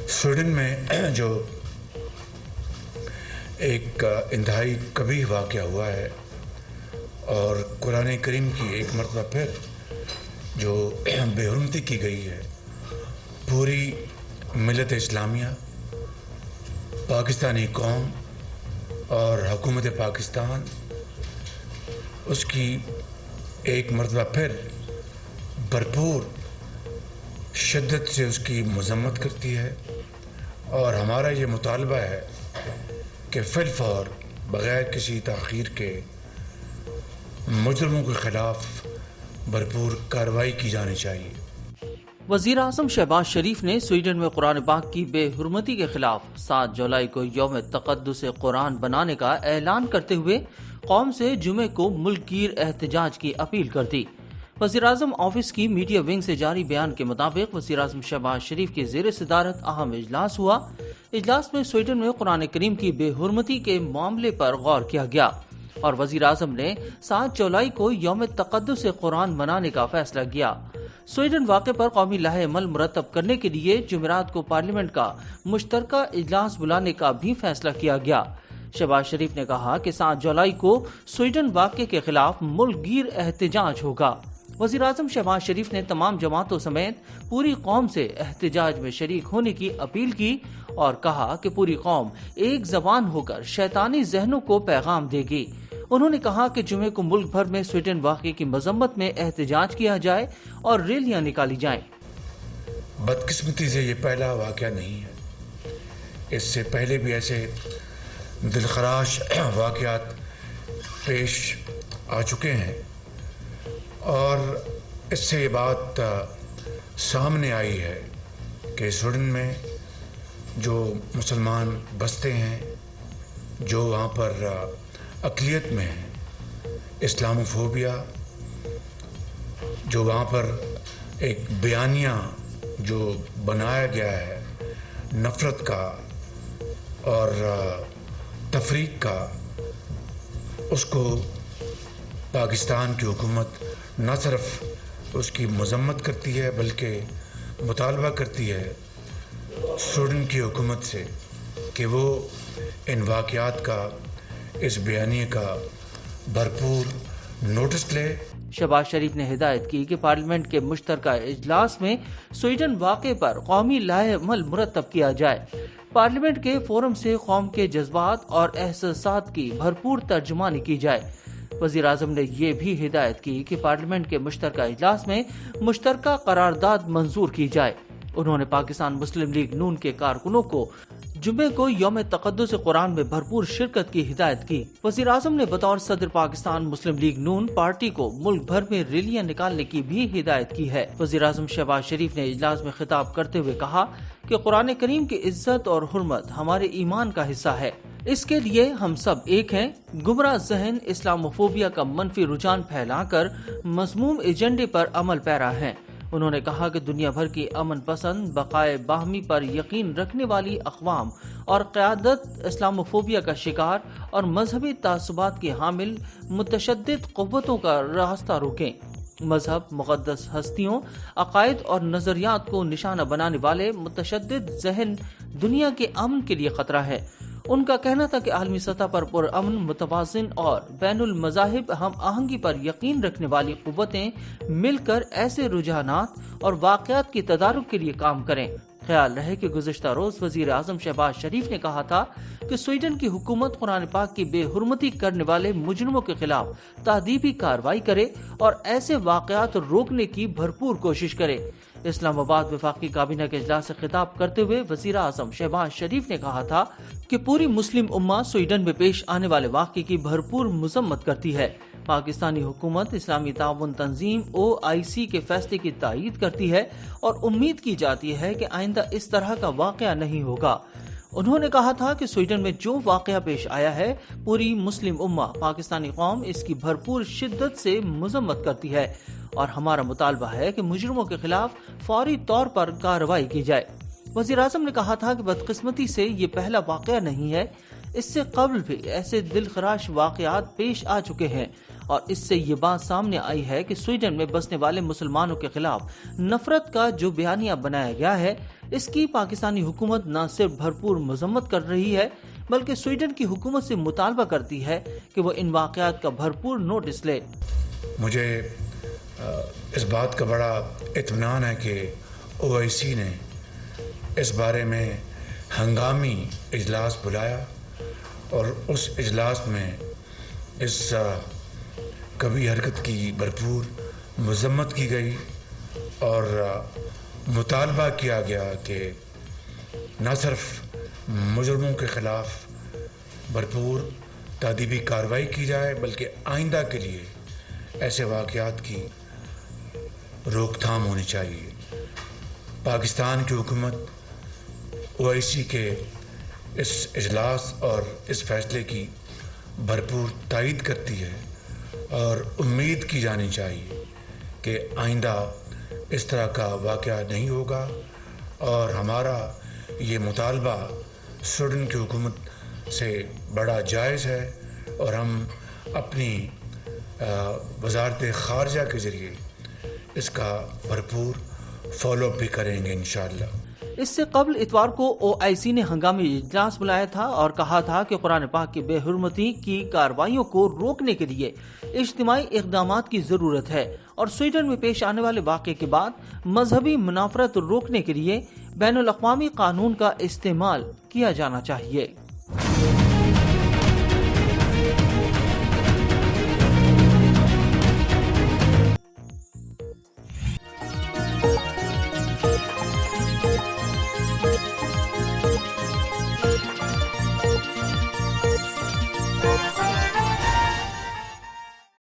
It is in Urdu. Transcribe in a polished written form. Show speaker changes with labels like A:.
A: سویڈن میں جو ایک انتہائی قبیح واقعہ ہوا ہے اور قرآن کریم کی ایک مرتبہ پھر جو بے حرمتی کی گئی ہے، پوری ملت اسلامیہ، پاکستانی قوم اور حکومت پاکستان اس کی ایک مرتبہ پھر بھرپور شدت سے اس کی مذمت کرتی ہے، اور ہمارا یہ مطالبہ ہے کہ فی الفور بغیر کسی تاخیر کے مجرموں کے خلاف بھرپور کارروائی کی جانی چاہیے۔
B: وزیر اعظم شہباز شریف نے سویڈن میں قرآن پاک کی بے حرمتی کے خلاف 7 جولائی کو یوم تقدس قرآن بنانے کا اعلان کرتے ہوئے قوم سے جمعے کو ملک گیر احتجاج کی اپیل کر دی۔ وزیر اعظم آفس کی میڈیا ونگ سے جاری بیان کے مطابق وزیر اعظم شہباز شریف کی زیر صدارت اہم اجلاس ہوا۔ اجلاس میں سویڈن میں قرآن کریم کی بے حرمتی کے معاملے پر غور کیا گیا اور وزیر اعظم نے 7 جولائی کو یوم تقدس قرآن منانے کا فیصلہ کیا۔ سویڈن واقعے پر قومی لائحہ عمل مرتب کرنے کے لیے جمعرات کو پارلیمنٹ کا مشترکہ اجلاس بلانے کا بھی فیصلہ کیا گیا۔ شہباز شریف نے کہا کہ 7 جولائی کو سویڈن واقعے کے خلاف ملک گیر احتجاج ہوگا۔ وزیر اعظم شہباز شریف نے تمام جماعتوں سمیت پوری قوم سے احتجاج میں شریک ہونے کی اپیل کی اور کہا کہ پوری قوم ایک زبان ہو کر شیطانی ذہنوں کو پیغام دے گی۔ انہوں نے کہا کہ جمعے کو ملک بھر میں سویڈن واقعے کی مذمت میں احتجاج کیا جائے اور ریلیاں نکالی جائیں۔
A: بدقسمتی سے یہ پہلا واقعہ نہیں ہے، اس سے پہلے بھی ایسے دلخراش واقعات پیش آ چکے ہیں، اور اس سے یہ بات سامنے آئی ہے کہ سویڈن میں جو مسلمان بستے ہیں، جو وہاں پر اقلیت میں ہیں، اسلاموفوبیا، جو وہاں پر ایک بیانیہ جو بنایا گیا ہے نفرت کا اور تفریق کا، اس کو پاکستان کی حکومت نہ صرف اس کی مذمت کرتی ہے بلکہ مطالبہ کرتی ہے سویڈن کی حکومت سے کہ وہ ان واقعات کا، اس بیانیے کا بھرپور نوٹس لے۔
B: شہباز شریف نے ہدایت کی کہ پارلیمنٹ کے مشترکہ اجلاس میں سویڈن واقعے پر قومی لائحہ عمل مرتب کیا جائے۔ پارلیمنٹ کے فورم سے قوم کے جذبات اور احساسات کی بھرپور ترجمانی کی جائے۔ وزیر اعظم نے یہ بھی ہدایت کی کہ پارلیمنٹ کے مشترکہ اجلاس میں مشترکہ قرارداد منظور کی جائے۔ انہوں نے پاکستان مسلم لیگ نون کے کارکنوں کو جمعے کو یوم تقدس قرآن میں بھرپور شرکت کی ہدایت کی۔ وزیر اعظم نے بطور صدر پاکستان مسلم لیگ نون پارٹی کو ملک بھر میں ریلیاں نکالنے کی بھی ہدایت کی ہے۔ وزیر اعظم شہباز شریف نے اجلاس میں خطاب کرتے ہوئے کہا کہ قرآن کریم کی عزت اور حرمت ہمارے ایمان کا حصہ ہے، اس کے لیے ہم سب ایک ہیں۔ گمراہ ذہن اسلاموفوبیا کا منفی رجحان پھیلا کر مذموم ایجنڈے پر عمل پیرا ہیں۔ انہوں نے کہا کہ دنیا بھر کی امن پسند، بقائے باہمی پر یقین رکھنے والی اقوام اور قیادت اسلاموفوبیا کا شکار اور مذہبی تعصبات کی حامل متشدد قوتوں کا راستہ روکیں۔ مذہب، مقدس ہستیوں، عقائد اور نظریات کو نشانہ بنانے والے متشدد ذہن دنیا کے امن کے لیے خطرہ ہے۔ ان کا کہنا تھا کہ عالمی سطح پر پرامن، متوازن اور بین المذاہب ہم آہنگی پر یقین رکھنے والی قوتیں مل کر ایسے رجحانات اور واقعات کی تدارک کے لیے کام کریں۔ خیال رہے کہ گزشتہ روز وزیر اعظم شہباز شریف نے کہا تھا کہ سویڈن کی حکومت قرآن پاک کی بے حرمتی کرنے والے مجرموں کے خلاف تادیبی کارروائی کرے اور ایسے واقعات روکنے کی بھرپور کوشش کرے۔ اسلام آباد وفاقی کابینہ کے اجلاس سے خطاب کرتے ہوئے وزیر اعظم شہباز شریف نے کہا تھا کہ پوری مسلم امہ سویڈن میں پیش آنے والے واقعے کی بھرپور مذمت کرتی ہے۔ پاکستانی حکومت اسلامی تعاون تنظیم OIC کے فیصلے کی تائید کرتی ہے اور امید کی جاتی ہے کہ آئندہ اس طرح کا واقعہ نہیں ہوگا۔ انہوں نے کہا تھا کہ سویڈن میں جو واقعہ پیش آیا ہے، پوری مسلم امہ پاکستانی قوم اس کی بھرپور شدت سے مذمت کرتی ہے اور ہمارا مطالبہ ہے کہ مجرموں کے خلاف فوری طور پر کارروائی کی جائے۔ وزیر اعظم نے کہا تھا کہ بدقسمتی سے یہ پہلا واقعہ نہیں ہے، اس سے قبل بھی ایسے دلخراش واقعات پیش آ چکے ہیں اور اس سے یہ بات سامنے آئی ہے کہ سویڈن میں بسنے والے مسلمانوں کے خلاف نفرت کا جو بیانیہ بنایا گیا ہے، اس کی پاکستانی حکومت نہ صرف بھرپور مذمت کر رہی ہے بلکہ سویڈن کی حکومت سے مطالبہ کرتی ہے کہ وہ ان واقعات کا بھرپور نوٹس لے۔
A: مجھے اس بات کا بڑا اطمینان ہے کہ OIC نے اس بارے میں ہنگامی اجلاس بلایا اور اس اجلاس میں اس کبھی حرکت کی بھرپور مذمت کی گئی اور مطالبہ کیا گیا کہ نہ صرف مجرموں کے خلاف بھرپور تادیبی کارروائی کی جائے بلکہ آئندہ کے لیے ایسے واقعات کی روک تھام ہونی چاہیے۔ پاکستان کی حکومت OIC کے اس اجلاس اور اس فیصلے کی بھرپور تائید کرتی ہے اور امید کی جانی چاہیے کہ آئندہ اس طرح کا واقعہ نہیں ہوگا، اور ہمارا یہ مطالبہ سویڈن کی حکومت سے بڑا جائز ہے اور ہم اپنی وزارت خارجہ کے ذریعے اس کا بھرپور فالو اپ بھی کریں گے انشاءاللہ۔
B: اس سے قبل اتوار کو OIC نے ہنگامی اجلاس بلایا تھا اور کہا تھا کہ قرآن پاک کی بے حرمتی کی کارروائیوں کو روکنے کے لیے اجتماعی اقدامات کی ضرورت ہے، اور سویڈن میں پیش آنے والے واقعے کے بعد مذہبی منافرت روکنے کے لیے بین الاقوامی قانون کا استعمال کیا جانا چاہیے۔